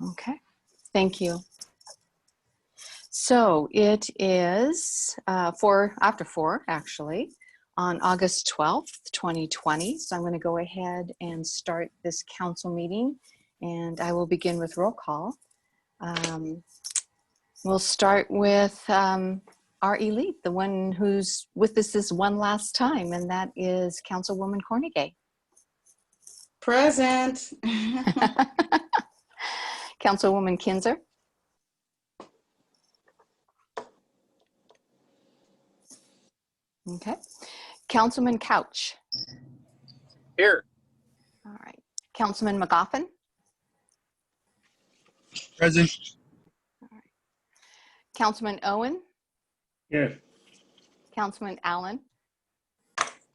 Okay, thank you. So it is after 4 actually, on August 12th, 2020. So I'm going to go ahead and start this council meeting, and I will begin with roll call. We'll start with our elite, the one who's with us this one last time, and that is Councilwoman Cornegay. Present. Councilwoman Kinzer. Okay. Councilman Couch. Here. All right. Councilman McGoffin. Present. All right. Councilman Owen. Here. Councilman Allen.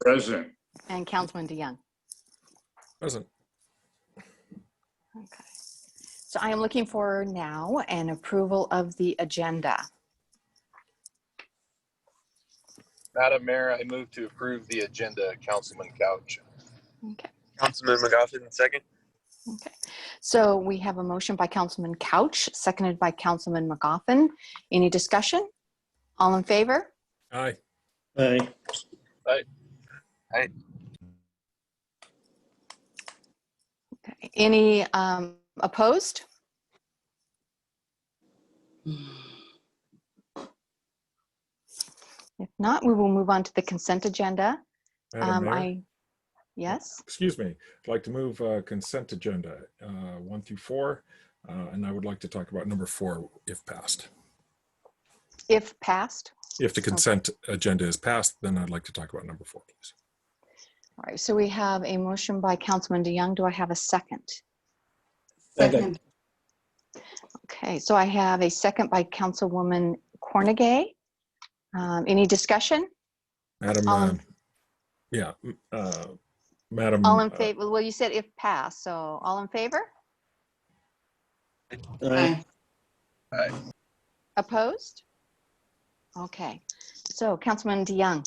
Present. And Councilman DeYoung. Present. Okay. So I am looking for now an approval of the agenda. Madam Mayor, I move to approve the agenda. Councilman Couch. Okay. Councilman McGoffin, second. Okay. So we have a motion by Councilman Couch, seconded by Councilman McGoffin. Any discussion? All in favor? Aye. Aye. Aye. Aye. Okay. Any opposed? If not, we will move on to the consent agenda. Madam Mayor? Yes. Excuse me. I'd like to move consent agenda 1 through 4, and I would like to talk about number 4 if passed. If passed. If the consent agenda is passed, then I'd like to talk about number 4, please. All right. So we have a motion by Councilman DeYoung. Do I have a second? Second. Okay. So I have a second by Councilwoman Cornegay. Any discussion? Madam, Madam. All in favor? Well, you said if passed, so all in favor? Aye. Aye. Opposed? Okay. So Councilman DeYoung.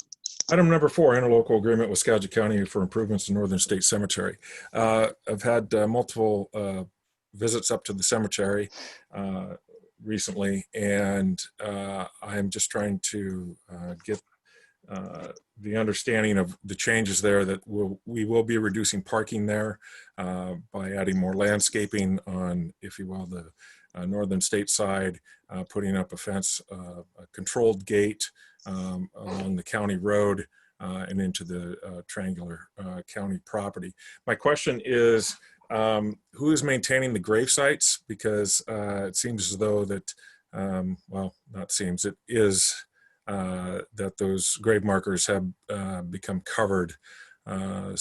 Item number 4, interlocal agreement with Skagit County for improvements to Northern State Cemetery. I've had multiple visits up to the cemetery recently, and I'm just trying to get the understanding of the changes there, that we will be reducing parking there by adding more landscaping on, if you will, the northern state side, putting up a fence, a controlled gate along the county road and into the triangular county property. My question is, who is maintaining the grave sites? Because it seems as though that, well, not seems, it is that those grave markers have become covered and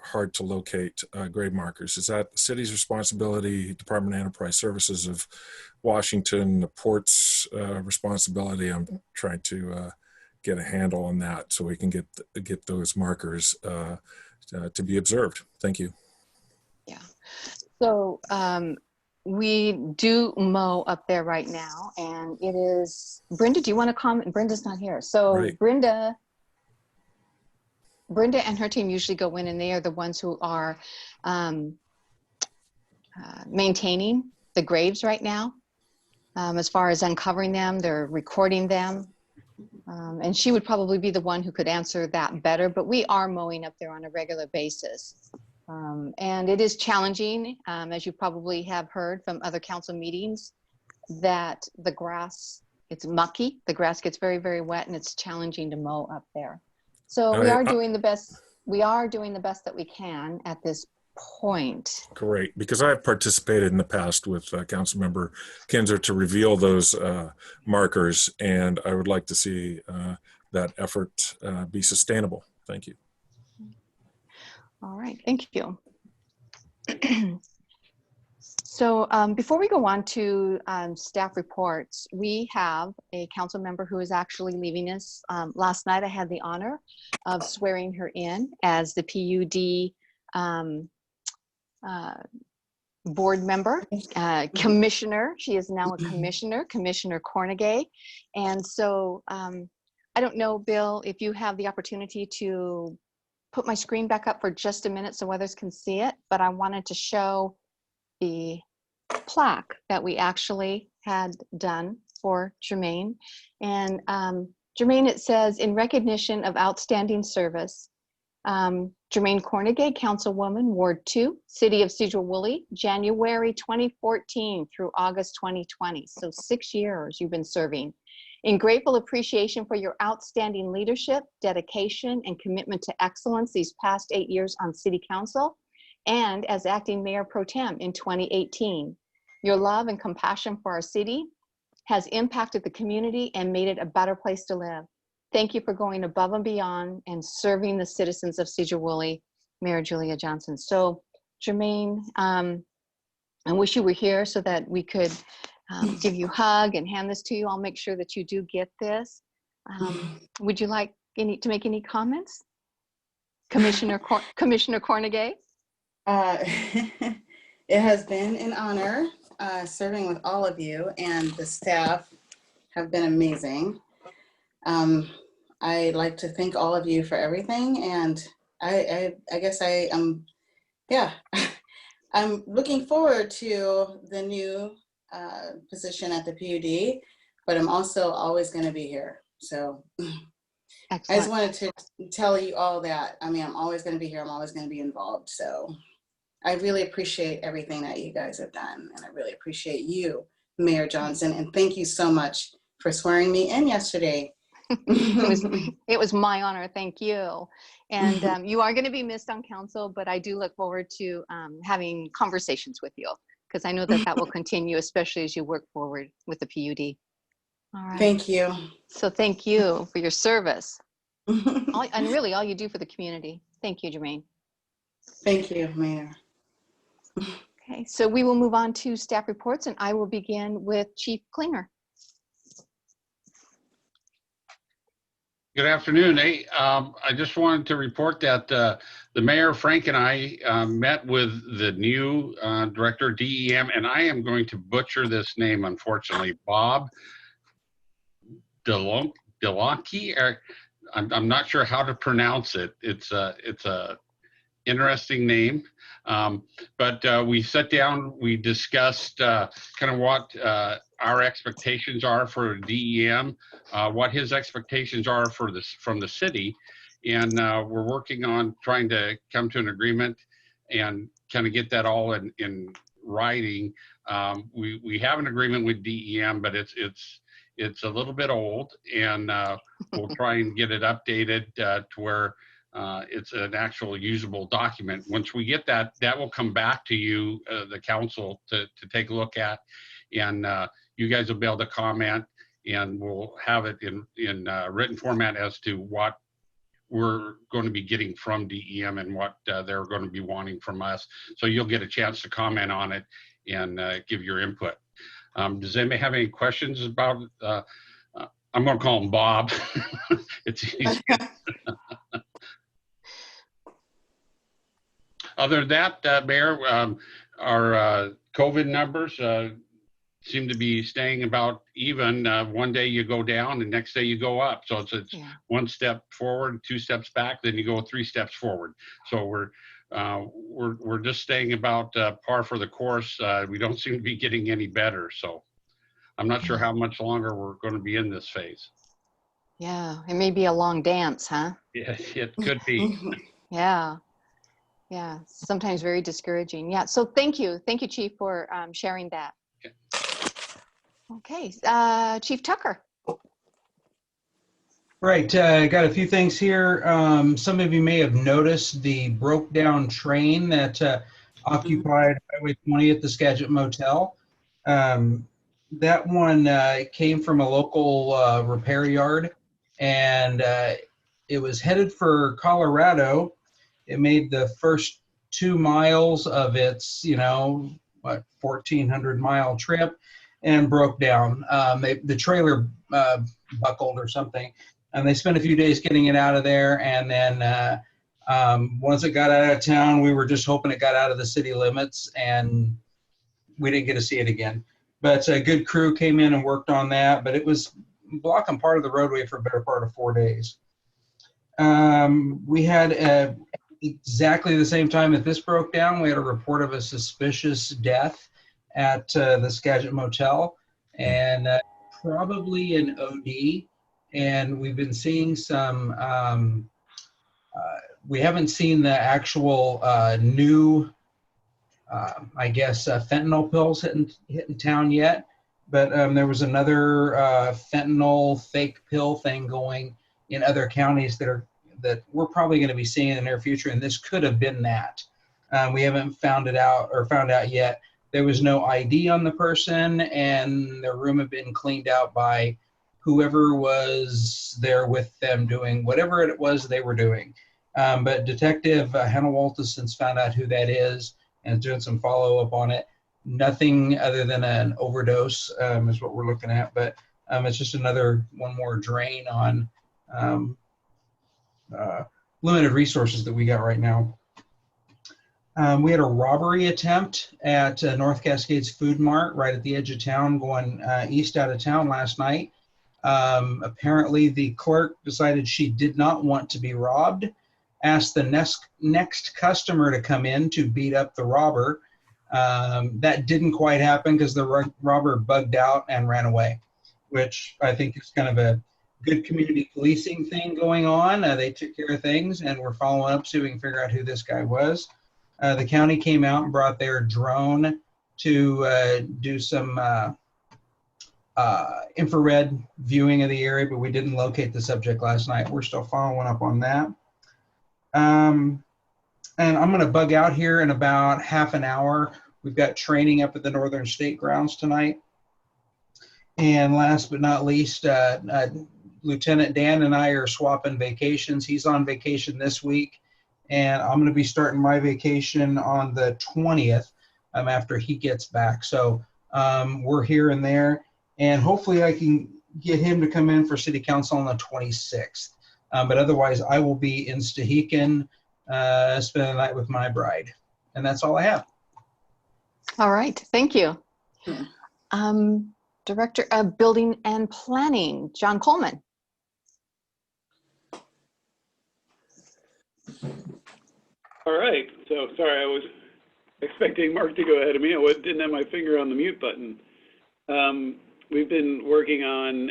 hard to locate grave markers. Is that the city's responsibility, Department of Enterprise Services of Washington, the port's responsibility? I'm trying to get a handle on that so we can get those markers to be observed. Thank you. Yeah. So we do mow up there right now, and it is, Brenda, do you want to comment? Brenda's not here. So right. Brenda and her team usually go in, and they are the ones who are maintaining the graves right now. As far as uncovering them, they're recording them. And she would probably be the one who could answer that better, but we are mowing up there on a regular basis. And it is challenging, as you probably have heard from other council meetings, that the grass, it's mucky. The grass gets very, very wet, and it's challenging to mow up there. So we are doing the best. We are doing the best that we can at this point. Great, because I've participated in the past with Councilmember Kinzer to reveal those markers, and I would like to see that effort be sustainable. Thank you. All right, thank you. So before we go on to staff reports, we have a council member who is actually leaving us. Last night I had the honor of swearing her in as the PUD board member, commissioner. She is now a commissioner, Commissioner Cornegay. And so I don't know, Bill, if you have the opportunity to put my screen back up for just a minute so others can see it, but I wanted to show the plaque that we actually had done for Jermaine. And Jermaine, it says, in recognition of outstanding service, Jermaine Cornegay, Councilwoman, Ward 2, City of Sedro-Woolley, January 2014 through August 2020. So 6 years you've been serving. In grateful appreciation for your outstanding leadership, dedication, and commitment to excellence these past 8 years on City Council, and as acting Mayor Pro Tem in 2018. Your love and compassion for our city has impacted the community and made it a better place to live. Thank you for going above and beyond and serving the citizens of Sedro-Woolley, Mayor Julia Johnson. So, Jermaine, I wish you were here so that we could give you a hug and hand this to you. I'll make sure that you do get this. Would you like to make any comments? Commissioner Cornegay? It has been an honor serving with all of you, and the staff have been amazing. I'd like to thank all of you for everything, and I guess I am, yeah, I'm looking forward to the new position at the PUD, but I'm also always going to be here. So excellent. I just wanted to tell you all that. I mean, I'm always going to be here. I'm always going to be involved. So I really appreciate everything that you guys have done, and I really appreciate you, Mayor Johnson, and thank you so much for swearing me in yesterday. It was my honor. Thank you. And you are going to be missed on council, but I do look forward to having conversations with you, because I know that that will continue, especially as you work forward with the PUD. All right. Thank you. So thank you for your service and really all you do for the community. Thank you, Jermaine. Thank you, Mayor. Okay, so we will move on to staff reports, and I will begin with Chief Klinger. Good afternoon. Hey, I just wanted to report that the mayor, Frank, and I met with the new director of DEM, and I am going to butcher this name, unfortunately, Bob Delonte. I'm not sure how to pronounce it. It's a interesting name, but we sat down, we discussed kind of what our expectations are for DEM, what his expectations are for this from the city, and we're working on trying to come to an agreement and kind of get that all in writing. We have an agreement with DEM, but it's a little bit old, and we'll try and get it updated to where it's an actual usable document. Once we get that, that will come back to you, the council, to take a look at, and you guys will be able to comment, and we'll have it in written format as to what we're going to be getting from DEM and what they're going to be wanting from us. So you'll get a chance to comment on it and give your input. Does anybody have any questions about, I'm going to call him Bob. It's easy. Other than that, Mayor, our COVID numbers seem to be staying about even. One day you go down, the next day you go up. So it's one step forward, 2 steps back, then you go 3 steps forward. So we're just staying about par for the course. We don't seem to be getting any better. So I'm not sure how much longer we're going to be in this phase. Yeah, it may be a long dance, huh? Yeah, it could be. Yeah. Yeah, sometimes very discouraging. Yeah, so thank you, Chief, for sharing that. Okay, Chief Tucker. Right, I got a few things here. Some of you may have noticed the broke down train that occupied Highway 20 at the Skagit Motel. That one came from a local repair yard, and it was headed for Colorado. It made the first 2 miles of its, 1,400 mile trip and broke down. The trailer buckled or something, and they spent a few days getting it out of there. And then once it got out of town, we were just hoping it got out of the city limits, and we didn't get to see it again. But a good crew came in and worked on that, but it was blocking part of the roadway for a better part of 4 days. We had exactly the same time that this broke down, we had a report of a suspicious death at the Skagit Motel, and probably an OD. And we've been seeing some, we haven't seen the actual new, I guess, fentanyl pills hitting town yet. But there was another fentanyl fake pill thing going in other counties that we're probably going to be seeing in the near future, and this could have been that. We haven't found out yet. There was no ID on the person, and the room had been cleaned out by whoever was there with them doing whatever it was they were doing. But Detective Hannah Walton has since found out who that is and doing some follow-up on it. Nothing other than an overdose is what we're looking at, but it's just one more drain on limited resources that we got right now. We had a robbery attempt at North Cascades Food Mart right at the edge of town, going east out of town last night. Apparently the clerk decided she did not want to be robbed, asked the next customer to come in to beat up the robber. That didn't quite happen because the robber bugged out and ran away, which I think is kind of a good community policing thing going on. They took care of things, and we're following up so we can figure out who this guy was. The county came out and brought their drone to do some infrared viewing of the area, but we didn't locate the subject last night. We're still following up on that. And I'm going to bug out here in about half an hour. We've got training up at the Northern State Grounds tonight. And last but not least, Lieutenant Dan and I are swapping vacations. He's on vacation this week, and I'm going to be starting my vacation on the 20th after he gets back. So we're here and there, and hopefully I can get him to come in for City Council on the 26th. But otherwise, I will be in Stehekin spending the night with my bride. And that's all I have. All right, thank you. Director of Building and Planning, John Coleman. All right, so sorry, I was expecting Mark to go ahead of me. I didn't have my finger on the mute button. We've been working on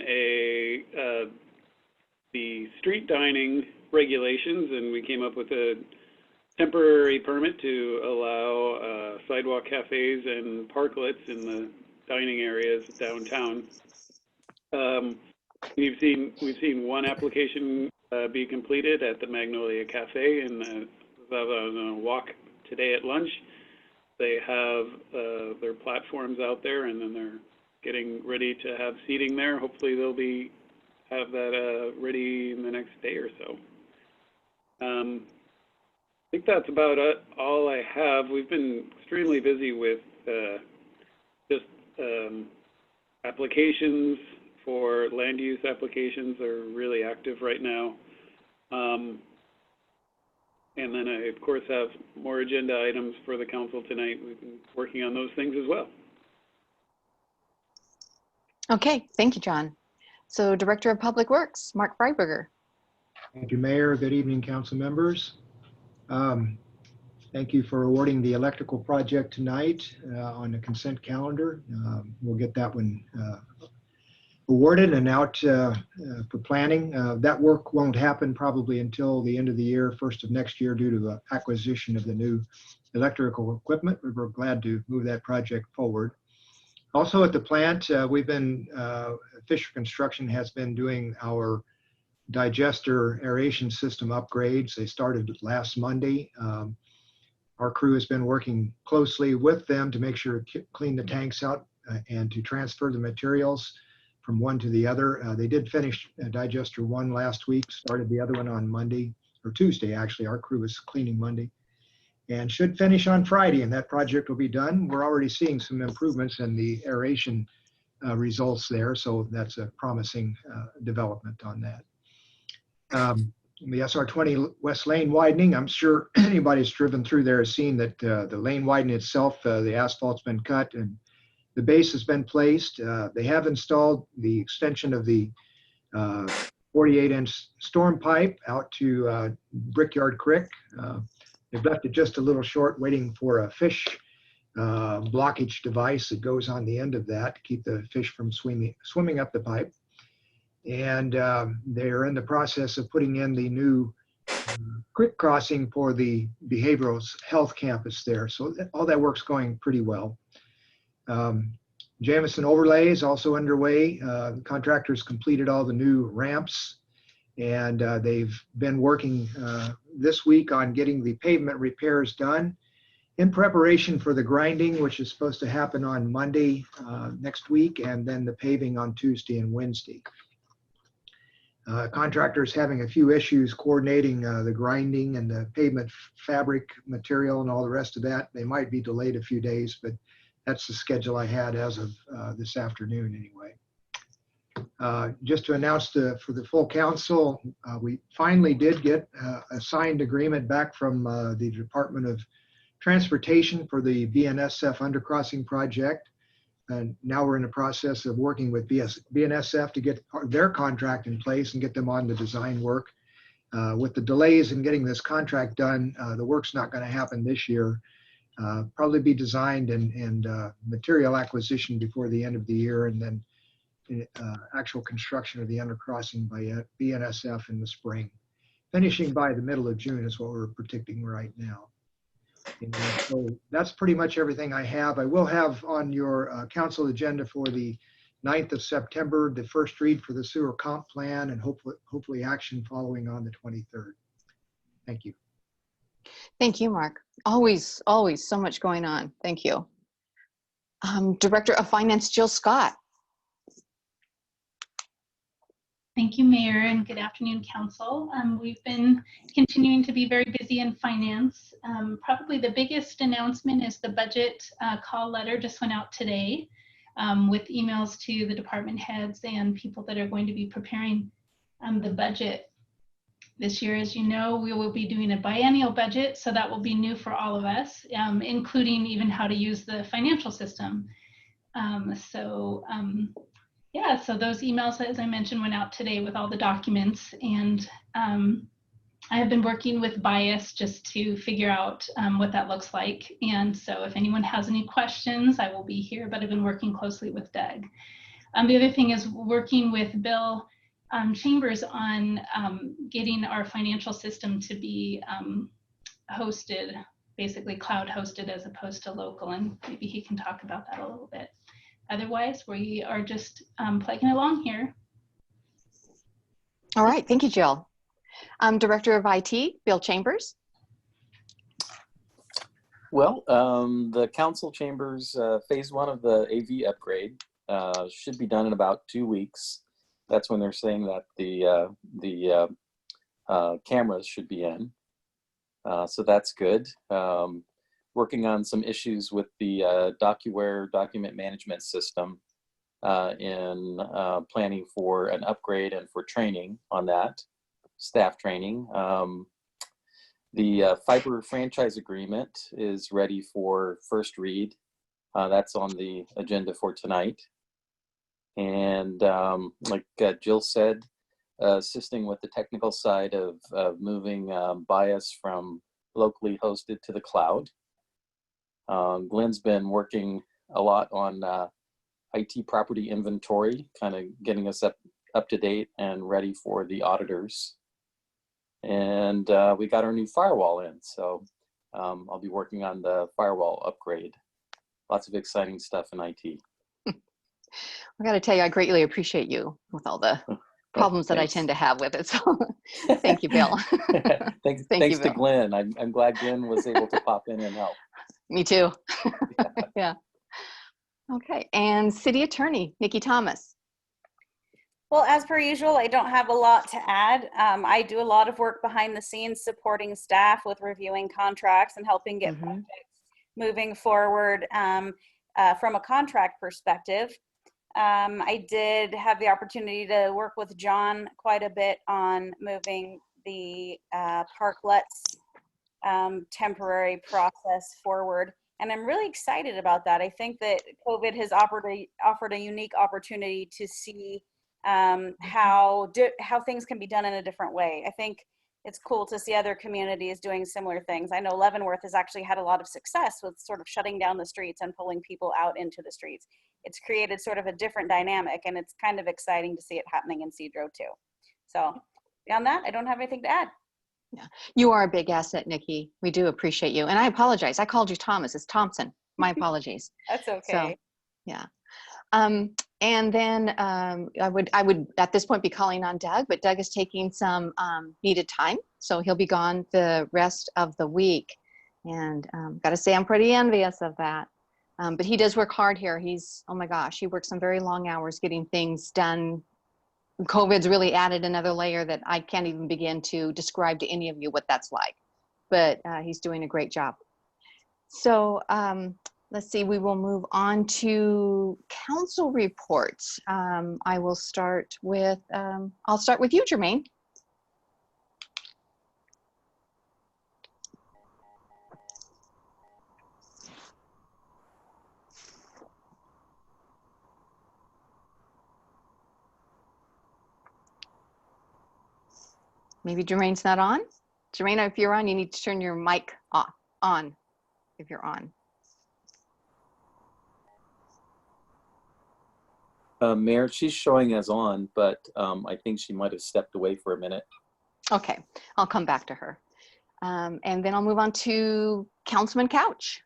the street dining regulations, and we came up with a temporary permit to allow sidewalk cafes and parklets in the dining areas downtown. We've seen one application be completed at the Magnolia Cafe, and I was on a walk today at lunch. They have their platforms out there, and then they're getting ready to have seating there. Hopefully they'll have that ready in the next day or so. I think that's about all I have. We've been extremely busy with just applications for land use applications are really active right now. And then I, of course, have more agenda items for the council tonight. We've been working on those things as well. Okay, thank you, John. So Director of Public Works, Mark Freiberger. Thank you, Mayor. Good evening, council members. Thank you for awarding the electrical project tonight on the consent calendar. We'll get that one awarded and out for planning. That work won't happen probably until the end of the year, first of next year, due to the acquisition of the new electrical equipment. We're glad to move that project forward. Also at the plant, Fisher Construction has been doing our digester aeration system upgrades. They started last Monday. Our crew has been working closely with them to make sure to clean the tanks out and to transfer the materials from one to the other. They did finish digester 1 last week, started the other one on Monday, or Tuesday actually. Our crew was cleaning Monday, and should finish on Friday, and that project will be done. We're already seeing some improvements in the aeration results there, so that's a promising development on that. The SR20 West Lane widening, I'm sure anybody's driven through there has seen that the lane widening itself, the asphalt's been cut and the base has been placed. They have installed the extension of the 48-inch storm pipe out to Brickyard Creek. They've left it just a little short, waiting for a fish blockage device that goes on the end of that to keep the fish from swimming up the pipe. And they're in the process of putting in the new creek crossing for the behavioral health campus there. So all that work's going pretty well. Jamison overlay is also underway. Contractors completed all the new ramps, and they've been working this week on getting the pavement repairs done in preparation for the grinding, which is supposed to happen on Monday next week, and then the paving on Tuesday and Wednesday. Contractors having a few issues coordinating the grinding and the pavement fabric material and all the rest of that. They might be delayed a few days, but that's the schedule I had as of this afternoon anyway. Just to announce for the full council, we finally did get a signed agreement back from the Department of Transportation for the BNSF undercrossing project. And now we're in the process of working with BNSF to get their contract in place and get them on the design work. With the delays in getting this contract done, the work's not going to happen this year. Probably be designed and material acquisition before the end of the year, and then actual construction of the undercrossing by BNSF in the spring. Finishing by the middle of June is what we're predicting right now. And so that's pretty much everything I have. I will have on your council agenda for the 9th of September, the first read for the sewer comp plan, and hopefully action following on the 23rd. Thank you. Thank you, Mark. Always so much going on. Thank you. Director of Finance, Jill Scott. Thank you, Mayor, and good afternoon, Council. We've been continuing to be very busy in finance. Probably the biggest announcement is the budget call letter just went out today with emails to the department heads and people that are going to be preparing the budget. This year, as you know, we will be doing a biennial budget, so that will be new for all of us, including even how to use the financial system. Yeah, so those emails, as I mentioned, went out today with all the documents, and I have been working with Bias just to figure out what that looks like. And so if anyone has any questions, I will be here, but I've been working closely with Doug. The other thing is working with Bill Chambers on getting our financial system to be hosted, basically cloud hosted as opposed to local, and maybe he can talk about that a little bit. Otherwise, we are just plugging along here. All right, thank you, Jill. Director of IT, Bill Chambers. Well, the council chambers phase 1 of the AV upgrade should be done in about 2 weeks. That's when they're saying that the cameras should be in. So that's good. Working on some issues with the DocuWare document management system in planning for an upgrade and for training on that, staff training. The fiber franchise agreement is ready for first read. That's on the agenda for tonight. And like Jill said, assisting with the technical side of moving Bias from locally hosted to the cloud. Glenn's been working a lot on IT property inventory, kind of getting us up to date and ready for the auditors. And we got our new firewall in, so I'll be working on the firewall upgrade. Lots of exciting stuff in IT. I got to tell you, I greatly appreciate you with all the problems that I tend to have with it. So thank you, Bill. Thanks you, to Glenn. I'm glad Glenn was able to pop in and help. Me too. Yeah. Okay. And City Attorney, Nikki Thomas. Well, as per usual, I don't have a lot to add. I do a lot of work behind the scenes supporting staff with reviewing contracts and helping get projects moving forward from a contract perspective. I did have the opportunity to work with John quite a bit on moving the parklets temporary process forward. And I'm really excited about that. I think that COVID has offered a unique opportunity to see how things can be done in a different way. I think it's cool to see other communities doing similar things. I know Leavenworth has actually had a lot of success with sort of shutting down the streets and pulling people out into the streets. It's created sort of a different dynamic, and it's kind of exciting to see it happening in Sedro too. So beyond that, I don't have anything to add. Yeah, you are a big asset, Nikki. We do appreciate you. And I apologize. I called you Thomas. It's Thompson. My apologies. That's okay. So, yeah. And then I would at this point be calling on Doug, but Doug is taking some needed time. So he'll be gone the rest of the week. And got to say, I'm pretty envious of that. But he does work hard here. Oh my gosh, he works some very long hours getting things done. COVID's really added another layer that I can't even begin to describe to any of you what that's like. But he's doing a great job. So let's see, we will move on to council reports. I will start with, I'll start with you, Jermaine. Maybe Jermaine's not on. Jermaine, if you're on, you need to turn your mic on if you're on. Mayor, she's showing as on, but I think she might have stepped away for a minute. Okay, I'll come back to her. And then I'll move on to Councilman Couch.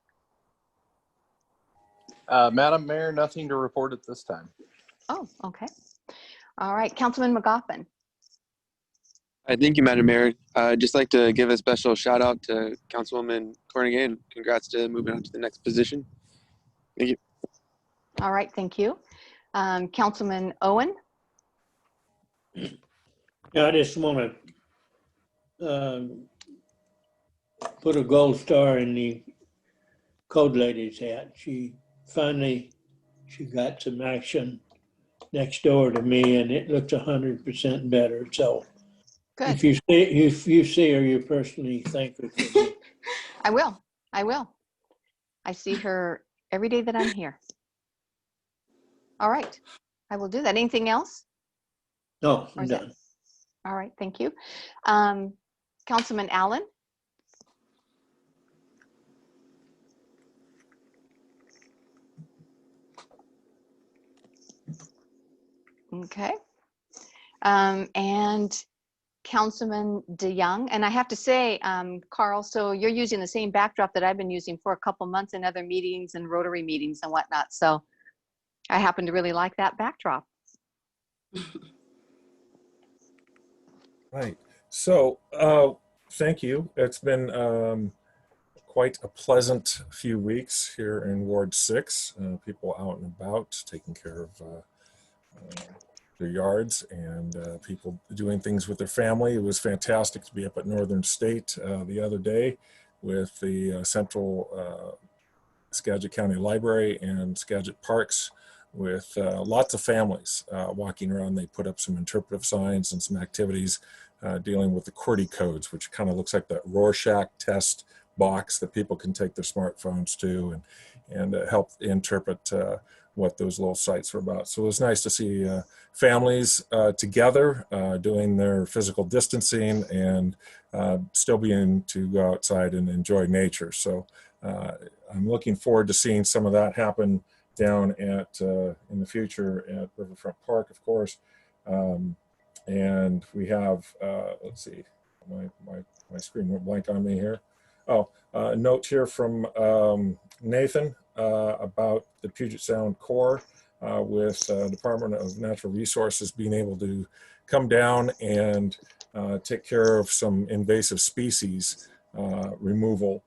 Madam Mayor, nothing to report at this time. Oh, okay. All right, Councilman McGoffin. Thank you, Madam Mayor. I'd just like to give a special shout out to Councilwoman Corrigan and congrats to moving on to the next position. Thank you. All right, thank you. Councilman Owen. Yeah, I just want to put a gold star in the code lady's hat. She got some action next door to me, and it looks 100% better. So good. If you see her, you personally thank her for me. I will. I see her every day that I'm here. All right, I will do that. Anything else? No, I'm done. All right, thank you. Councilman Allen. Okay. And Councilman DeYoung. And I have to say, Carl, so you're using the same backdrop that I've been using for a couple months in other meetings and Rotary meetings and whatnot. So I happen to really like that backdrop. Right. So thank you. It's been quite a pleasant few weeks here in Ward 6. People out and about taking care of their yards and people doing things with their family. It was fantastic to be up at Northern State the other day with the Central Skagit County Library and Skagit Parks with lots of families walking around. They put up some interpretive signs and some activities dealing with the QWERTY codes, which kind of looks like that Rorschach test box that people can take their smartphones to and help interpret what those little sites are about. So it was nice to see families together doing their physical distancing and still being to go outside and enjoy nature. So I'm looking forward to seeing some of that happen down at in the future at Riverfront Park, of course. And we have, let's see, my screen went blank on me here. Oh, a note here from Nathan about the Puget Sound Corps with Department of Natural Resources being able to come down and take care of some invasive species removal.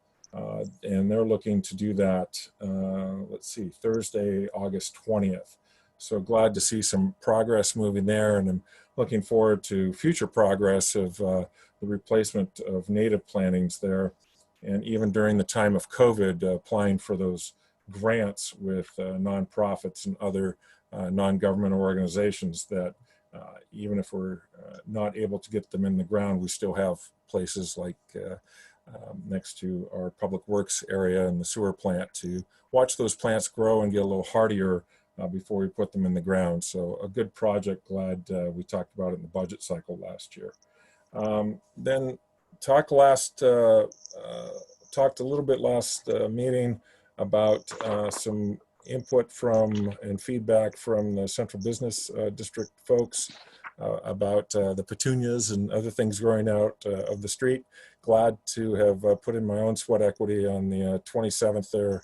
And they're looking to do that, let's see, Thursday, August 20th. So glad to see some progress moving there, and I'm looking forward to future progress of the replacement of native plantings there. And even during the time of COVID, applying for those grants with nonprofits and other non-government organizations that even if we're not able to get them in the ground, we still have places like next to our public works area and the sewer plant to watch those plants grow and get a little hardier before we put them in the ground. So a good project, glad we talked about it in the budget cycle last year. Then talked a little bit last meeting about some input from and feedback from the Central Business District folks about the petunias and other things growing out of the street. Glad to have put in my own sweat equity on the 27th there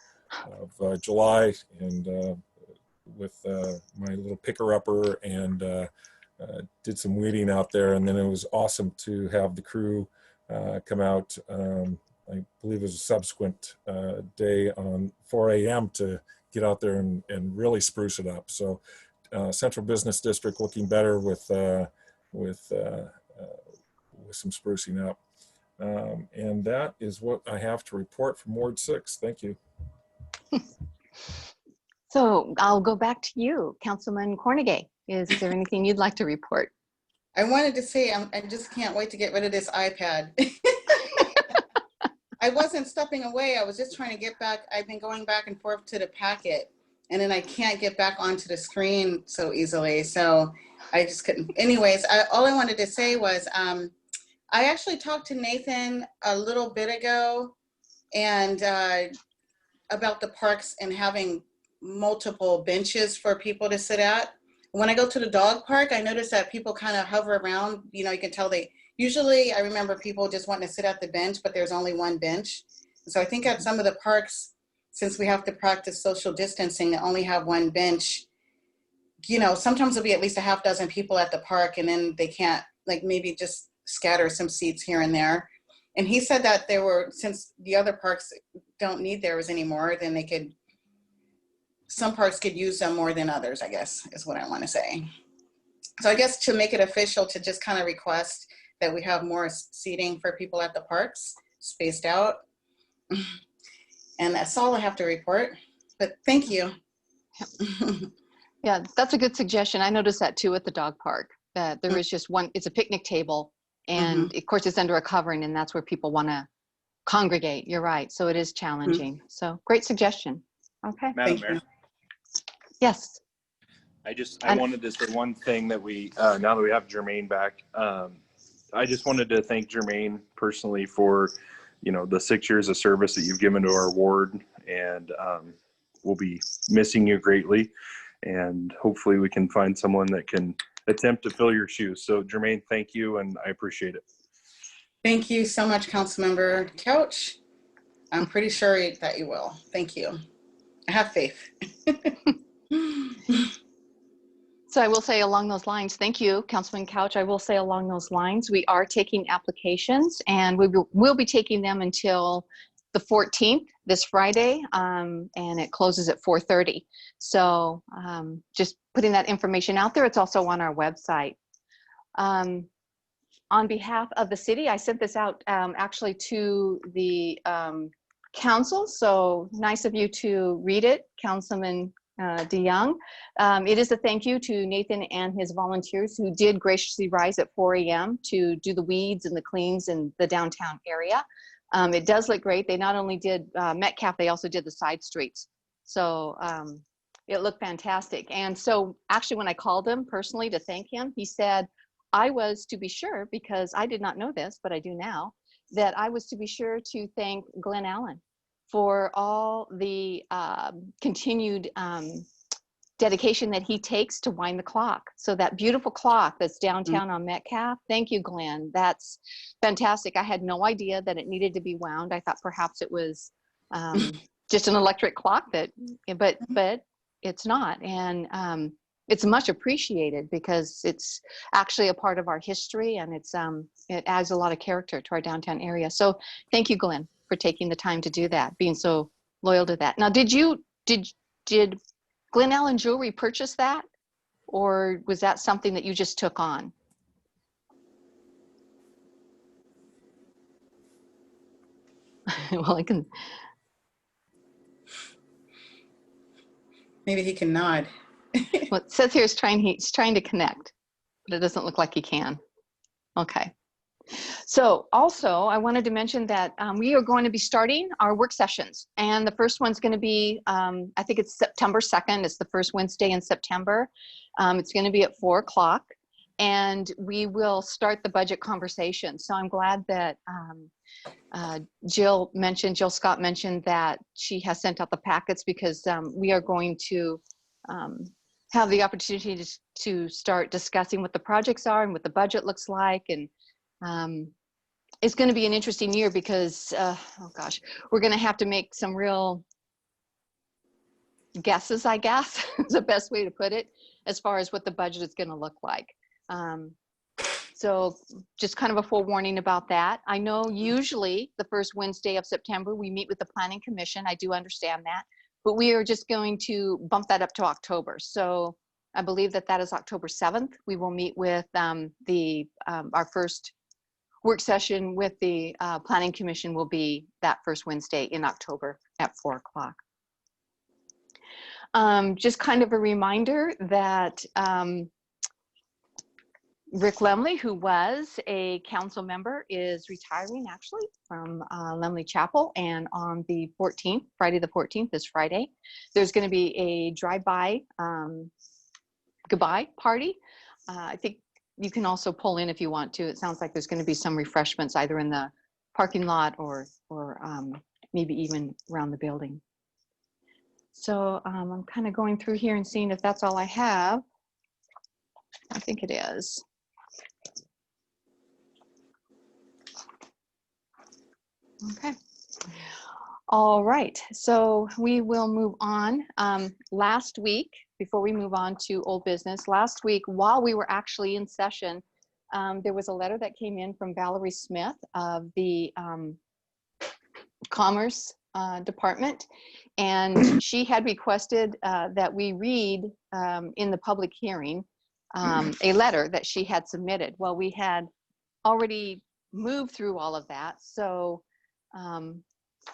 of July, and with my little picker-upper, and did some weeding out there. And then it was awesome to have the crew come out. I believe it was a subsequent day on 4 a.m. to get out there and really spruce it up. So Central Business District looking better with some sprucing up. And that is what I have to report from Ward 6. Thank you. So I'll go back to you, Councilman Cornegay. Is there anything you'd like to report? I wanted to say I just can't wait to get rid of this iPad. I wasn't stepping away. I was just trying to get back. I've been going back and forth to the packet, and then I can't get back onto the screen so easily. So I just couldn't. Anyways, all I wanted to say was I actually talked to Nathan a little bit ago, and about the parks and having multiple benches for people to sit at. When I go to the dog park, I notice that people kind of hover around. You know, you can tell usually I remember people just wanting to sit at the bench, but there's only one bench. So I think at some of the parks, since we have to practice social distancing, they only have one bench. You know, sometimes there'll be at least a half dozen people at the park, and then they can't, like, maybe just scatter some seats here and there. And he said that since the other parks don't need theirs anymore, then some parks could use them more than others, I guess, is what I want to say. So I guess to make it official, to just kind of request that we have more seating for people at the parks, spaced out. And that's all I have to report, but thank you. Yeah, that's a good suggestion. I noticed that too at the dog park, that there is just one, it's a picnic table, and of course it's under a covering, and that's where people want to congregate. You're right. So it is challenging. So great suggestion. Okay. Madam Mayor. Yes. I wanted to say one thing that now that we have Jermaine back, I just wanted to thank Jermaine personally for, the 6 years of service that you've given to our ward, and we'll be missing you greatly. And hopefully we can find someone that can attempt to fill your shoes. So Jermaine, thank you, and I appreciate it. Thank you so much, Councilmember Couch. I'm pretty sure that you will. Thank you. I have faith. So I will say along those lines, thank you, Councilman Couch. I will say along those lines, we are taking applications, and we'll be taking them until the 14th, this Friday, and it closes at 4:30. So just putting that information out there. It's also on our website. On behalf of the city, I sent this out actually to the council. So nice of you to read it, Councilman DeYoung. It is a thank you to Nathan and his volunteers who did graciously rise at 4 a.m. to do the weeds and the cleans in the downtown area. It does look great. They not only did Metcalf, they also did the side streets. So it looked fantastic. And so actually when I called him personally to thank him, he said, I was to be sure, because I did not know this, but I do now, that I was to be sure to thank Glenn Allen for all the continued dedication that he takes to wind the clock. So that beautiful clock that's downtown on Metcalf, thank you, Glenn. That's fantastic. I had no idea that it needed to be wound. I thought perhaps it was just an electric clock, but it's not. And it's much appreciated because it's actually a part of our history, and it adds a lot of character to our downtown area. So thank you, Glenn, for taking the time to do that, being so loyal to that. Now, did Glen Allen Jewelry purchase that, or was that something that you just took on? Well, I can. Maybe he can nod. Well, it says here he's trying to connect, but it doesn't look like he can. Okay. So also, I wanted to mention that we are going to be starting our work sessions, and the first one's going to be, I think it's September 2nd. It's the first Wednesday in September. It's going to be at 4 o'clock. and we will start the budget conversation. So I'm glad that Jill Scott mentioned that she has sent out the packets, because we are going to have the opportunity to start discussing what the projects are and what the budget looks like. And it's going to be an interesting year because, oh gosh, we're going to have to make some real guesses, I guess, is the best way to put it, as far as what the budget is going to look like. So just kind of a forewarning about that. I know usually the first Wednesday of September, we meet with the Planning Commission. I do understand that, but we are just going to bump that up to October. So I believe that that is October 7th. We will meet with our first work session with the Planning Commission will be that first Wednesday in October at 4 o'clock. Just kind of a reminder that Rick Lemley, who was a council member, is retiring actually from Lemley Chapel, and on the 14th, Friday the 14th is Friday, there's going to be a drive-by goodbye party. I think you can also pull in if you want to. It sounds like there's going to be some refreshments either in the parking lot or maybe even around the building. So I'm kind of going through here and seeing if that's all I have. I think it is. Okay. All right. So we will move on. Last week, before we move on to old business, last week while we were actually in session, there was a letter that came in from Valerie Smith of the Commerce Department, and she had requested that we read in the public hearing a letter that she had submitted. Well, we had already moved through all of that, so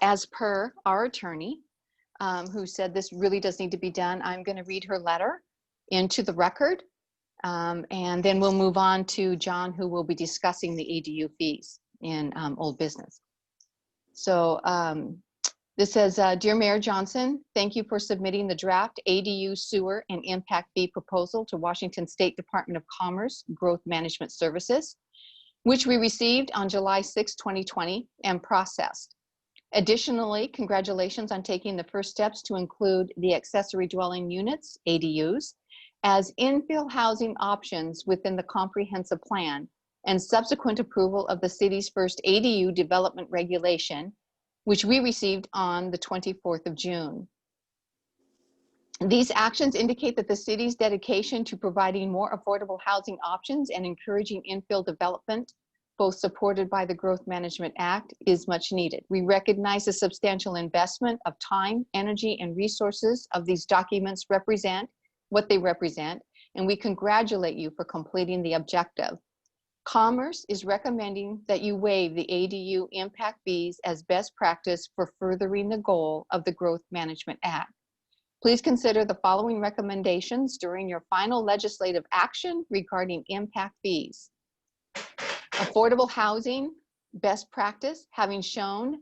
as per our attorney, who said this really does need to be done, I'm going to read her letter into the record, and then we'll move on to John, who will be discussing the ADU fees in old business. So this says, Dear Mayor Johnson, thank you for submitting the draft ADU sewer and impact fee proposal to Washington State Department of Commerce Growth Management Services, which we received on July 6, 2020 and processed. Additionally, congratulations on taking the first steps to include the accessory dwelling units, ADUs, as infill housing options within the comprehensive plan and subsequent approval of the city's first ADU development regulation, which we received on the 24th of June. These actions indicate that the city's dedication to providing more affordable housing options and encouraging infill development, both supported by the Growth Management Act, is much needed. We recognize the substantial investment of time, energy, and resources of these documents represent what they represent, and we congratulate you for completing the objective. Commerce is recommending that you waive the ADU impact fees as best practice for furthering the goal of the Growth Management Act. Please consider the following recommendations during your final legislative action regarding impact fees. Affordable housing, best practice, having shown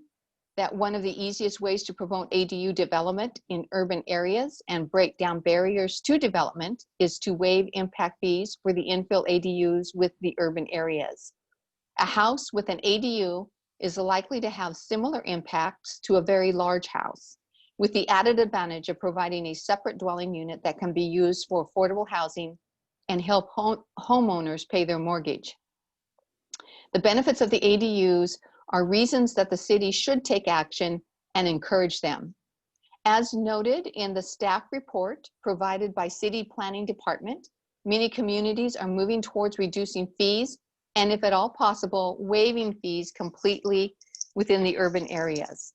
that one of the easiest ways to promote ADU development in urban areas and break down barriers to development is to waive impact fees for the infill ADUs with the urban areas. A house with an ADU is likely to have similar impacts to a very large house, with the added advantage of providing a separate dwelling unit that can be used for affordable housing and help homeowners pay their mortgage. The benefits of the ADUs are reasons that the city should take action and encourage them. As noted in the staff report provided by City Planning Department, many communities are moving towards reducing fees and, if at all possible, waiving fees completely within the urban areas.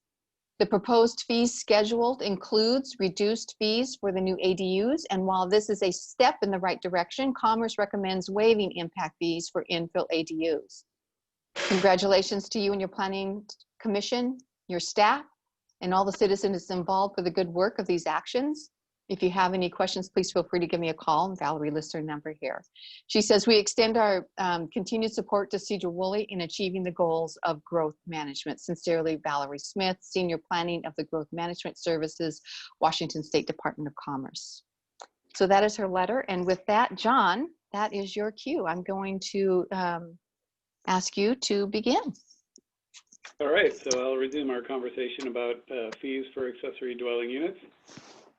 The proposed fees schedule includes reduced fees for the new ADUs, and while this is a step in the right direction, Commerce recommends waiving impact fees for infill ADUs. Congratulations to you and your Planning Commission, your staff, and all the citizens involved for the good work of these actions. If you have any questions, please feel free to give me a call, and Valerie lists her number here. She says, we extend our continued support to Sedro-Woolley in achieving the goals of growth management. Sincerely, Valerie Smith, Senior Planning of the Growth Management Services, Washington State Department of Commerce. So that is her letter. And with that, John, that is your cue. I'm going to ask you to begin. All right, so I'll resume our conversation about fees for accessory dwelling units.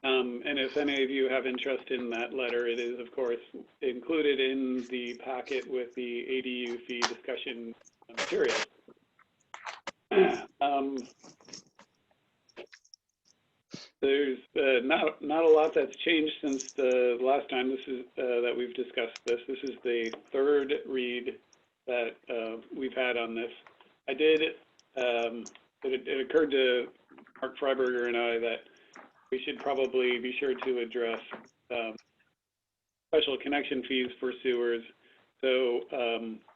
And if any of you have interest in that letter, it is, of course, included in the packet with the ADU fee discussion materials. There's not a lot that's changed since the last time that we've discussed this. This is the third read that we've had on this. I did, it occurred to Mark Freiberger and I that we should probably be sure to address special connection fees for sewers. So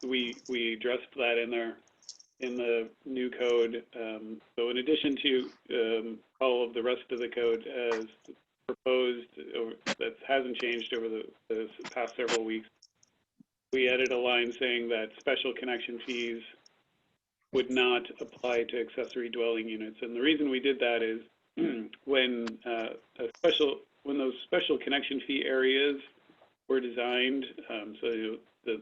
we addressed that in there in the new code. So in addition to all of the rest of the code as proposed, that hasn't changed over the past several weeks, we added a line saying that special connection fees would not apply to accessory dwelling units. And the reason we did that is when those special connection fee areas were designed, so the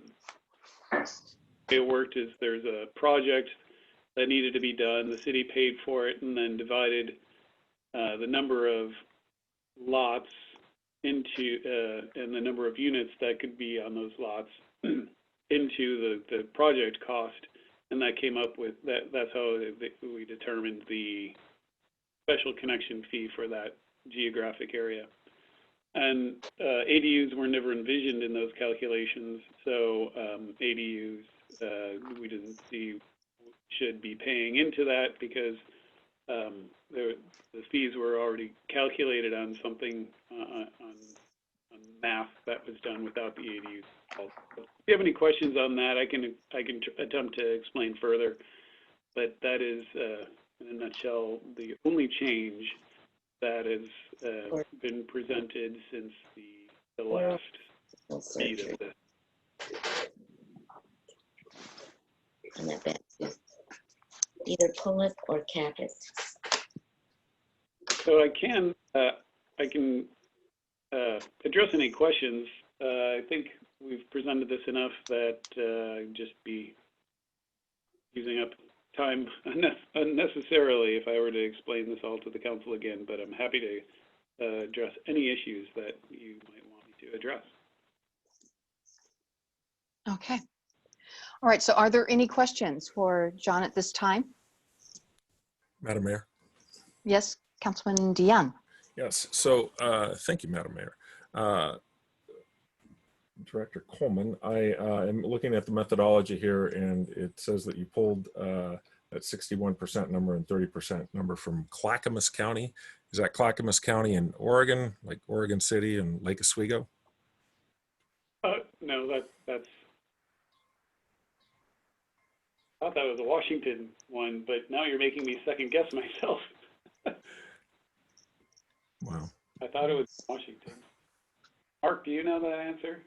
way it worked is there's a project that needed to be done, the city paid for it, and then divided the number of lots into and the number of units that could be on those lots into the project cost, and that came up with that's how we determined the special connection fee for that geographic area. And ADUs were never envisioned in those calculations, so ADUs we didn't see should be paying into that because the fees were already calculated on something on math that was done without the ADUs. If you have any questions on that, I can attempt to explain further, but that is in a nutshell the only change that has been presented since the last read of this. And I bet either pull it or cap it. So I can address any questions. I think we've presented this enough that just be using up time unnecessarily if I were to explain this all to the council again, but I'm happy to address any issues that you might want me to address. Okay. All right, so are there any questions for John at this time? Madam Mayor? Yes, Councilman DeYoung. Yes, so thank you, Madam Mayor. Director Coleman, I am looking at the methodology here, and it says that you pulled that 61% number and 30% number from Clackamas County. Is that Clackamas County in Oregon, like Oregon City and Lake Oswego? No, that's. I thought that was a Washington one, but now you're making me second guess myself. Wow. I thought it was Washington. Mark, do you know that answer?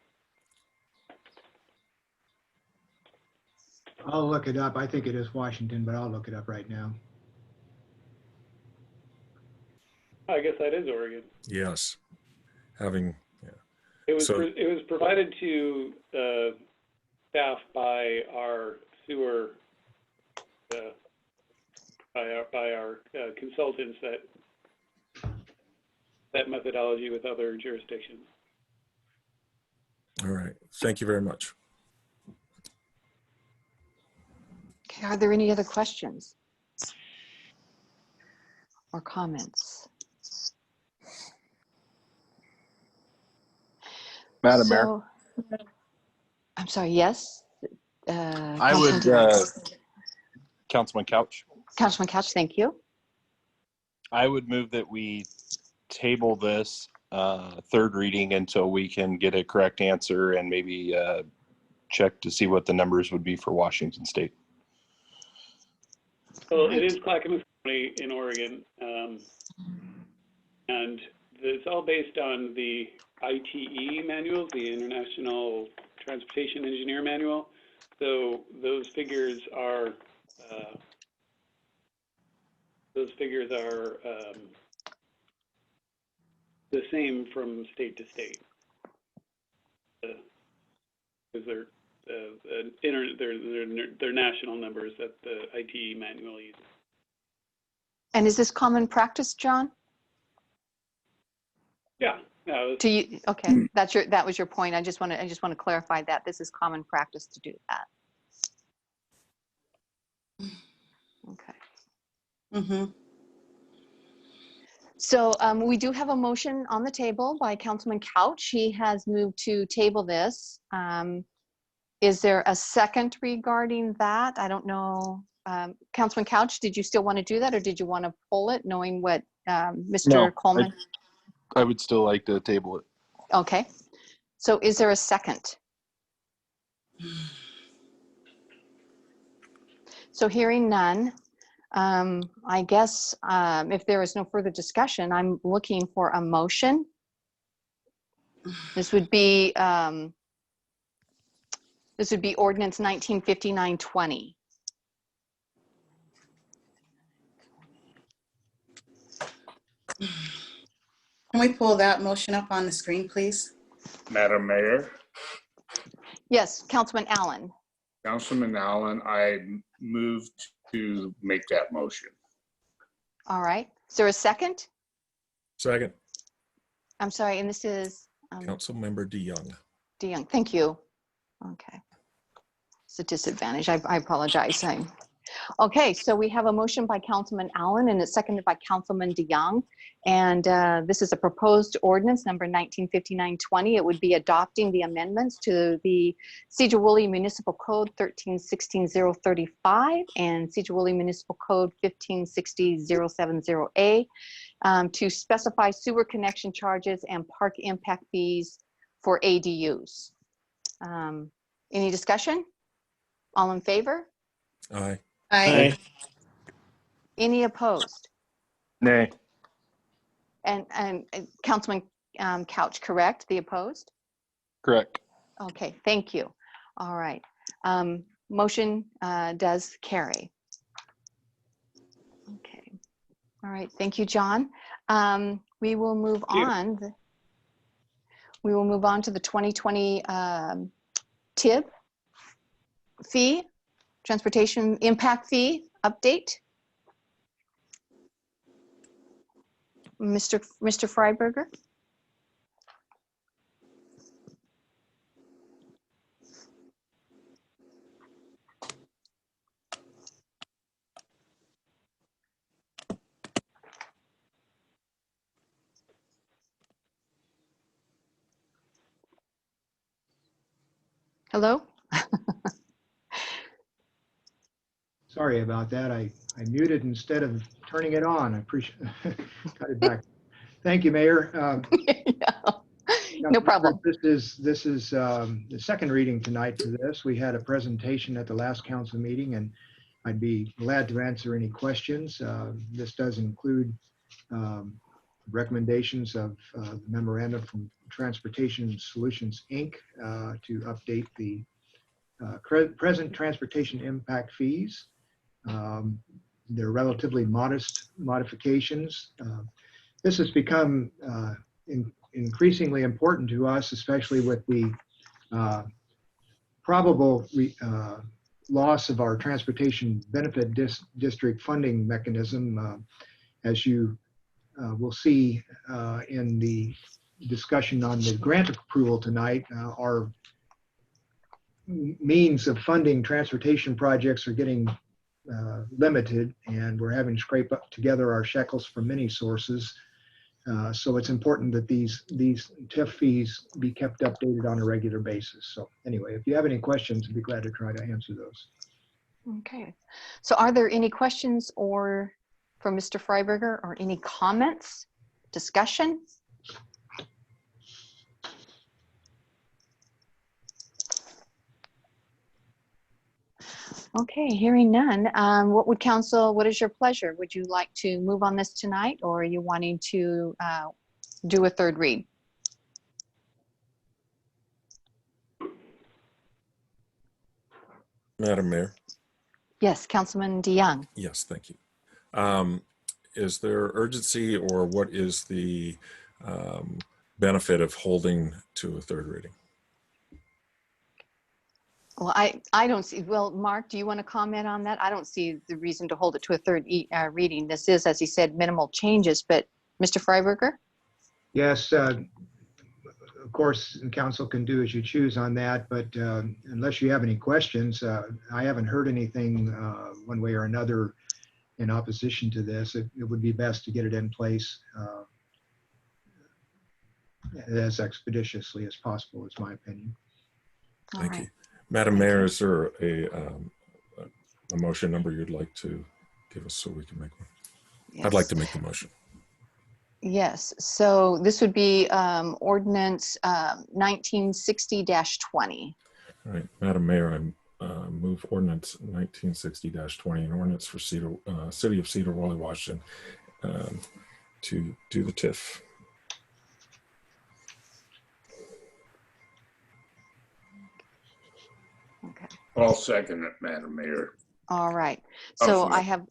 I'll look it up. I think it is Washington, but I'll look it up right now. I guess that is Oregon. Yes. Having, yeah. It was provided to staff by our sewer, by our consultants that methodology with other jurisdictions. All right. Thank you very much. Okay, are there any other questions or comments? Madam Mayor? I'm sorry, yes? I would, Councilman Couch. Councilman Couch, thank you. I would move that we table this third reading until we can get a correct answer and maybe check to see what the numbers would be for Washington State. Well, it is Clackamas County in Oregon, and it's all based on the ITE manual, the International Transportation Engineer Manual. So those figures are the same from state to state. Is there their national numbers that the IT manually uses. And is this common practice, John? Yeah. Yeah. To you, okay, that was your point. I just want to clarify that this is common practice to do that. Okay. Mm-hmm. So we do have a motion on the table by Councilman Couch. He has moved to table this. Is there a second regarding that? I don't know. Councilman Couch, did you still want to do that, or did you want to pull it, knowing what Mr. No, Coleman? I would still like to table it. Okay. So is there a second? So hearing none, I guess if there is no further discussion, I'm looking for a motion. This would be ordinance 1959-20. Can we pull that motion up on the screen, please? Madam Mayor, Yes, Councilman Allen. Councilman Allen, I move to make that motion. All right. Is there a second? Second. I'm sorry, and this is Councilmember DeYoung. DeYoung. Thank you. Okay. It's a disadvantage. I apologize. Okay, so we have a motion by Councilman Allen and it's seconded by Councilman DeYoung. And this is a proposed ordinance number 1959-20. It would be adopting the amendments to the Sedro-Woolley Municipal Code 1316-035 and Sedro-Woolley Municipal Code 1560-070A to specify sewer connection charges and park impact fees for ADUs. Any discussion? All in favor? Aye. Aye. Any opposed? Nay. And Councilman Couch, correct? The opposed? Correct. Okay, thank you. All right. Motion does carry. Okay. All right. Thank you, John. We will move on. We will move on to the 2020 TIB fee, transportation impact fee update. Mr. Freiberger. Hello? Sorry about that. I muted instead of turning it on. I appreciate got it back. Thank you, Mayor. No problem. This is the second reading tonight for this. We had a presentation at the last council meeting, and I'd be glad to answer any questions. This does include recommendations of the memorandum from Transportation Solutions, Inc. To update the present transportation impact fees. They're relatively modest modifications. This has become increasingly important to us, especially with the probable loss of our transportation benefit district funding mechanism. As you will see in the discussion on the grant approval tonight, our means of funding transportation projects are getting limited, and we're having to scrape up together our shekels from many sources. So it's important that these TIF fees be kept updated on a regular basis. So anyway, if you have any questions, I'd be glad to try to answer those. Okay. So are there any questions or for Mr. Freiberger, or any comments, discussion? Okay, hearing none. What is your pleasure? Would you like to move on this tonight, or are you wanting to do a third read? Madam Mayor. Yes, Councilman DeYoung. Yes, thank you. Is there urgency, or what is the benefit of holding to a third reading? Well, I don't see, well, Mark, do you want to comment on that? I don't see the reason to hold it to a third reading. This is, as he said, minimal changes, but Mr. Freiberger? Yes, of course, the council can do as you choose on that, but unless you have any questions, I haven't heard anything one way or another in opposition to this. It would be best to get it in place as expeditiously as possible, is my opinion. Thank you. Madam Mayor, is there a motion number you'd like to give us so we can make one? Yes. I'd like to make the motion. Yes, so this would be ordinance 1960-20. All right, Madam Mayor, I move ordinance 1960-20, an ordinance for City of Sedro-Woolley, Washington, to do the TIF. Okay. I'll second it, Madam Mayor. All right. So I have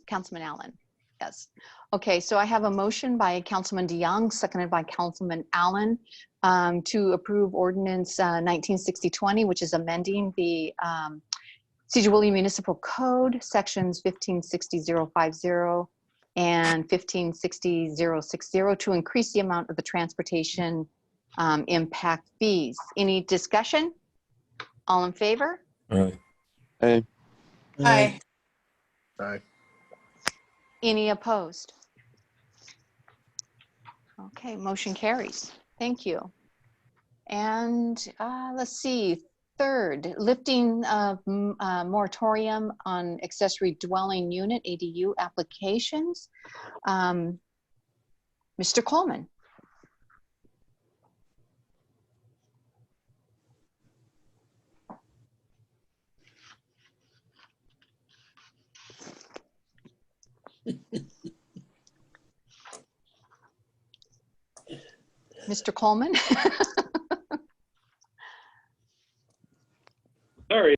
Councilman Allen. Yes. Okay, so I have a motion by Councilman DeYoung, seconded by Councilman Allen, to approve ordinance 1960-20, which is amending the Sedro-Woolley Municipal Code, sections 1560-050 and 1560-060, to increase the amount of the transportation impact fees. Any discussion? All in favor? Aye. Aye. Aye. Aye. Any opposed? Okay, motion carries. Thank you. And let's see, third, lifting of moratorium on accessory dwelling unit, ADU applications. Mr. Coleman. Mr. Coleman? Sorry.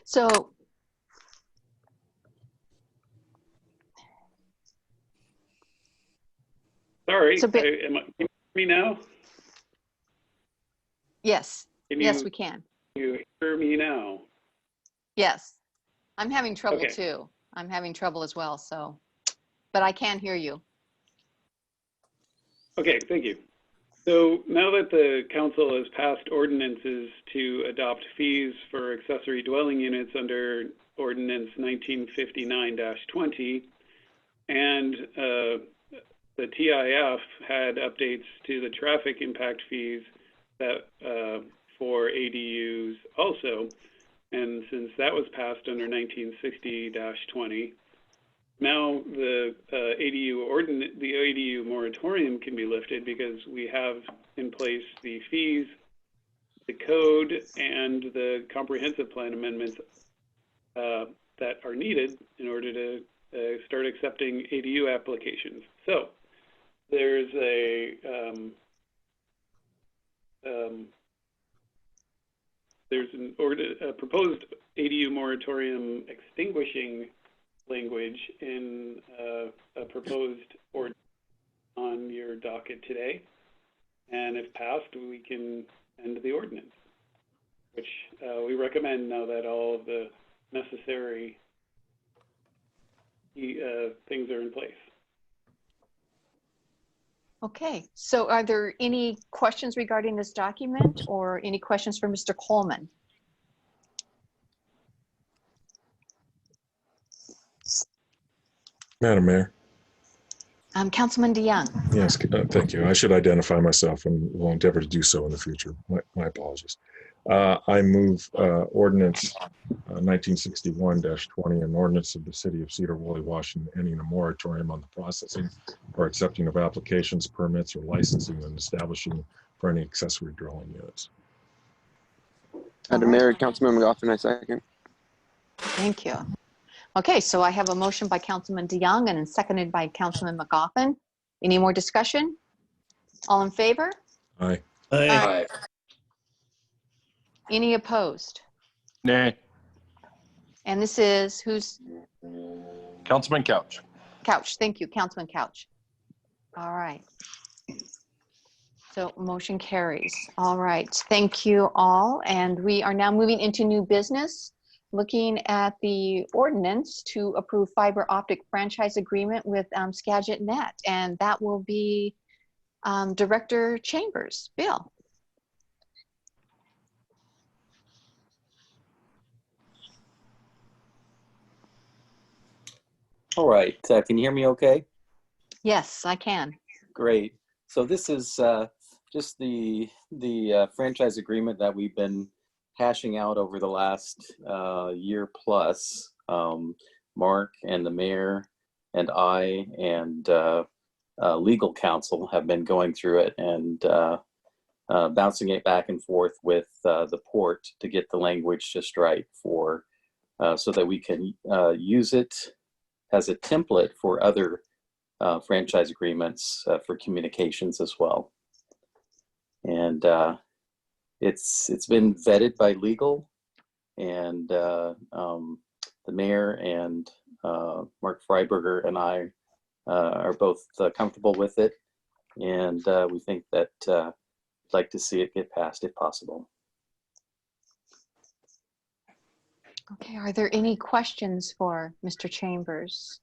So Sorry. So, can you hear me now? yes, Can yes, you, we can. you hear me now? Yes, I'm having trouble Okay. too. I'm having trouble as well, so, but I can hear you. Okay, thank you. So now that the council has passed ordinances to adopt fees for accessory dwelling units under ordinance 1959-20, and the TIF had updates to the traffic impact fees that for ADUs also, and since that was passed under 1960-20, now the ADU moratorium can be lifted because we have in place the fees, the code, and the comprehensive plan amendments that are needed in order to start accepting ADU applications. So there's a proposed ADU moratorium extinguishing language in a proposed ordinance on your docket today, and if passed, we can end the ordinance, which we recommend now that all of the necessary things are in place. Okay, so are there any questions regarding this document or any questions for Mr. Coleman? Madam Mayor. Councilman DeYoung. Yes, thank you. I should identify myself and will endeavor to do so in the future. My apologies. I move ordinance 1961-20, an ordinance of the City of Sedro-Woolley, Washington, ending a moratorium on the processing or accepting of applications, permits, or licensing and establishing for any accessory dwelling units. Madam Mayor, Councilman McGoffin, I second. Thank you. Okay, so I have a motion by Councilman DeYoung and seconded by Councilman McGoffin. Any more discussion? All in favor? Aye. Aye. Aye. Any opposed? Nay. And this is who's? Councilman Couch. Couch. Thank you, Councilman Couch. All right. So motion carries. All right. Thank you all. And we are now moving into new business, looking at the ordinance to approve fiber optic franchise agreement with Skagit Net. And that will be Director Chambers. Bill. All right, can you hear me okay? Yes, I can. Great. So this is just the franchise agreement that we've been hashing out over the last year plus. Mark and the mayor and I and legal counsel have been going through it and bouncing it back and forth with the port to get the language just right for so that we can use it as a template for other franchise agreements for communications as well. And it's been vetted by legal, and the mayor and Mark Freiberger and I are both comfortable with it, and we think that we'd like to see it get passed if possible. Okay, are there any questions for Mr. Chambers?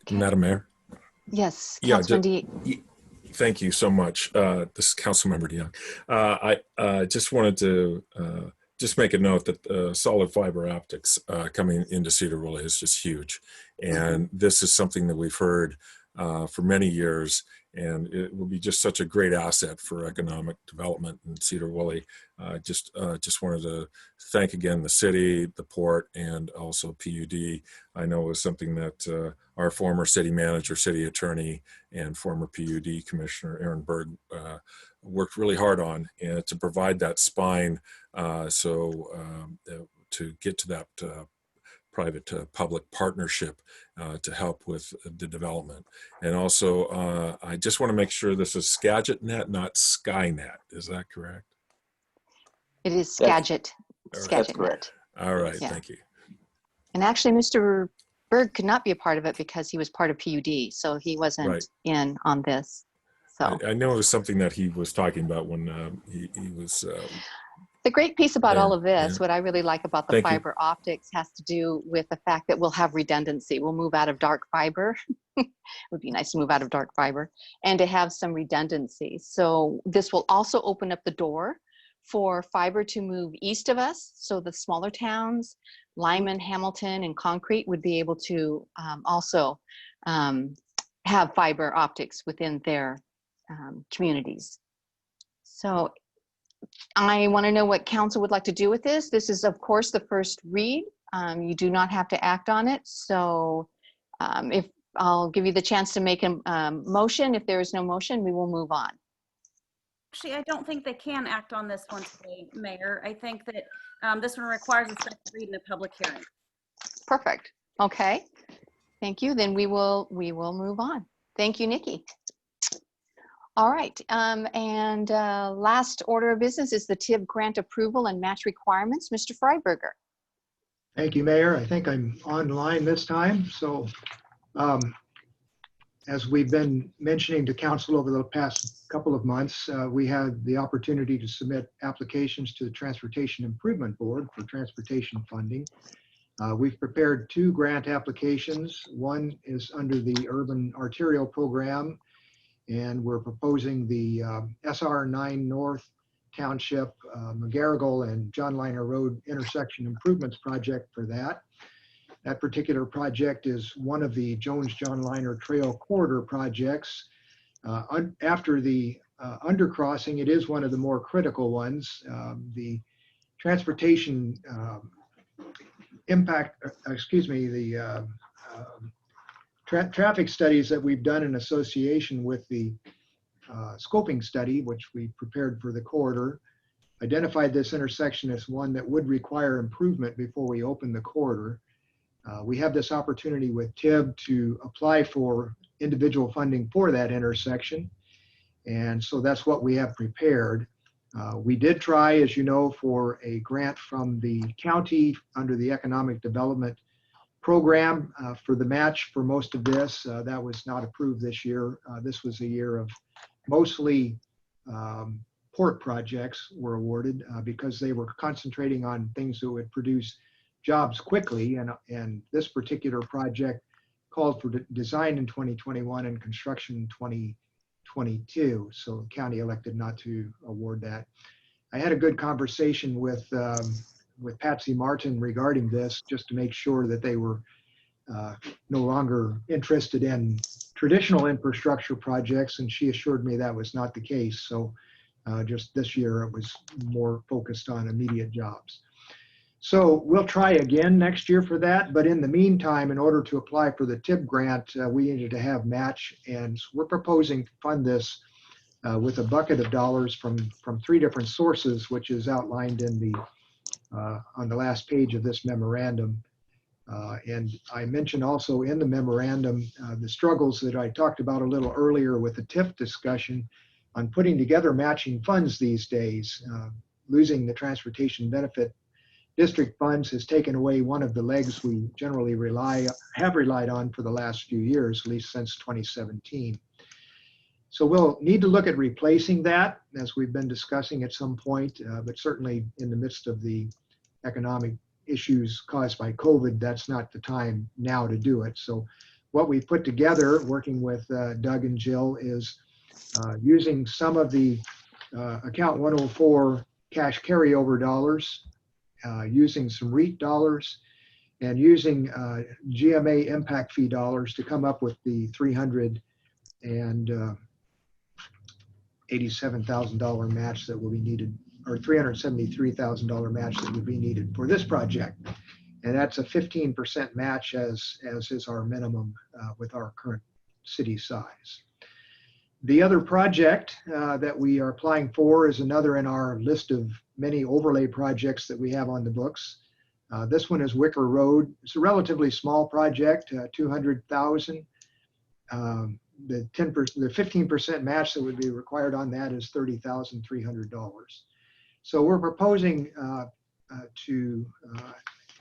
Madam Mayor. Yes, Yeah, Councilman thank you so much. This is Councilmember DeYoung. I just wanted to just make a note that solid fiber optics coming into Sedro-Woolley is just huge. And this is something that we've heard for many years, and it will be just such a great asset for economic development in Sedro-Woolley. Just wanted to thank again the city, the port, and also PUD. I know it was something that our former city manager, city attorney, and former PUD commissioner Aaron Berg worked really hard on, and to provide that spine to get to that private-public partnership to help with the development. And also, I just want to make sure this is Skagit Net, not Skynet. Is that correct? It is Skagit. That's correct. All right, Yeah. thank you. And actually, Mr. Berg could not be a part of it because he was part of PUD, so he wasn't Right. in on this. So I know it was something that he was talking about when he was the great piece about all of this, yeah. what I really like about the Thank you. fiber optics has to do with the fact that we'll have redundancy. We'll move out of dark fiber. It would be nice to move out of dark fiber and to have some redundancy. So this will also open up the door for fiber to move east of us. So the smaller towns, Lyman, Hamilton, and Concrete would be able to also have fiber optics within their communities. So I want to know what council would like to do with this. This is, of course, the first read. You do not have to act on it. So if I'll give you the chance to make a motion. If there is no motion, we will move on. Actually, I don't think they can act on this one today, Mayor. I think that this one requires a second read in a public hearing. Perfect. Okay. Thank you. Then we will move on. Thank you, Nikki. All right. And last order of business is the TIB grant approval and match requirements. Mr. Freiberger. Thank you, Mayor. I think I'm online this time. So as we've been mentioning to council over the past couple of months, we had the opportunity to submit applications to the Transportation Improvement Board for transportation funding. We've prepared 2 grant applications. One is under the Urban Arterial Program, and we're proposing the SR 9 North Township, McGarrigle and John Liner Road intersection improvements project for that. That particular project is one of the Jones-John Liner Trail Corridor projects. After the undercrossing, it is one of the more critical ones. The transportation traffic studies that we've done in association with the scoping study, which we prepared for the corridor, identified this intersection as one that would require improvement before we open the corridor. We have this opportunity with TIB to apply for individual funding for that intersection. And so that's what we have prepared. We did try, as you know, for a grant from the county under the Economic Development Program for the match for most of this. That was not approved this year. This was a year of mostly port projects were awarded because they were concentrating on things that would produce jobs quickly. And this particular project called for design in 2021 and construction in 2022. So the county elected not to award that. I had a good conversation with Patsy Martin regarding this, just to make sure that they were no longer interested in traditional infrastructure projects, and she assured me that was not the case. So just this year, it was more focused on immediate jobs. So we'll try again next year for that. But in the meantime, in order to apply for the TIP grant, we needed to have match. And so we're proposing to fund this with a bucket of dollars from 3 different sources, which is outlined in the on the last page of this memorandum. And I mentioned also in the memorandum the struggles that I talked about a little earlier with the TIF discussion on putting together matching funds these days. Losing the Transportation Benefit District funds has taken away one of the legs we generally have relied on for the last few years, at least since 2017. So we'll need to look at replacing that, as we've been discussing at some point, but certainly in the midst of the economic issues caused by COVID, that's not the time now to do it. So what we put together, working with Doug and Jill, is using some of the account 104 cash carryover dollars, using some REIT dollars, and using GMA impact fee dollars to come up with the $387,000 match that will be needed, or $373,000 match that would be needed for this project. And that's a 15% match as is our minimum with our current city size. The other project that we are applying for is another in our list of many overlay projects that we have on the books. This one is Wicker Road. It's a relatively small project, $200,000. The 15% match that would be required on that is $30,300. So we're proposing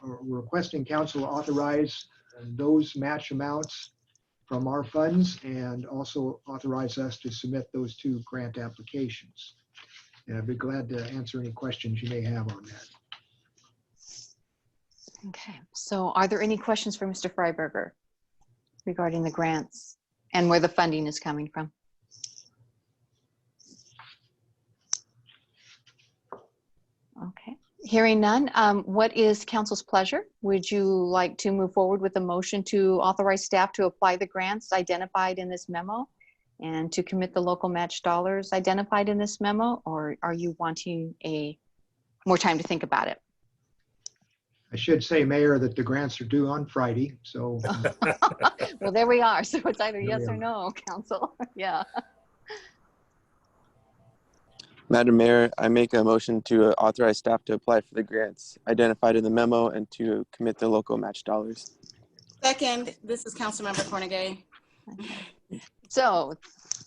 we're requesting council authorize those match amounts from our funds and also authorize us to submit those 2 grant applications. And I'd be glad to answer any questions you may have on that. Okay, so are there any questions for Mr. Freiberger regarding the grants and where the funding is coming from? Okay, hearing none, what is council's pleasure? Would you like to move forward with a motion to authorize staff to apply the grants identified in this memo and to commit the local match dollars identified in this memo, or are you wanting more time to think about it? I should say, Mayor, that the grants are due on Friday, so. Well, there we are. So it's either yes or no, council. Yeah. Madam Mayor, I make a motion to authorize staff to apply for the grants identified in the memo and to commit the local match dollars. Second, this is Councilmember Cornegay. So,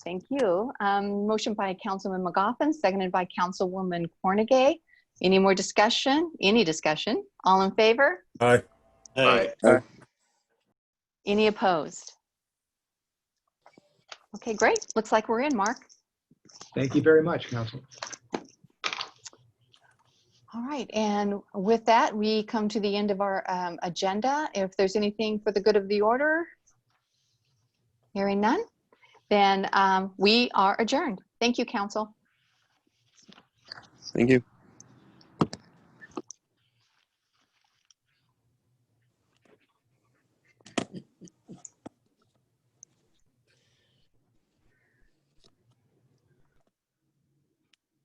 thank you. Motion by Councilman McGoffin, seconded by Councilwoman Cornegay. Any more discussion? Any discussion? All in favor? Aye. Aye. Any opposed? Okay, great. Looks like we're in, Mark. Thank you very much, Council. All right, and with that, we come to the end of our agenda. If there's anything for the good of the order, hearing none, then we are adjourned. Thank you, Council. Thank you.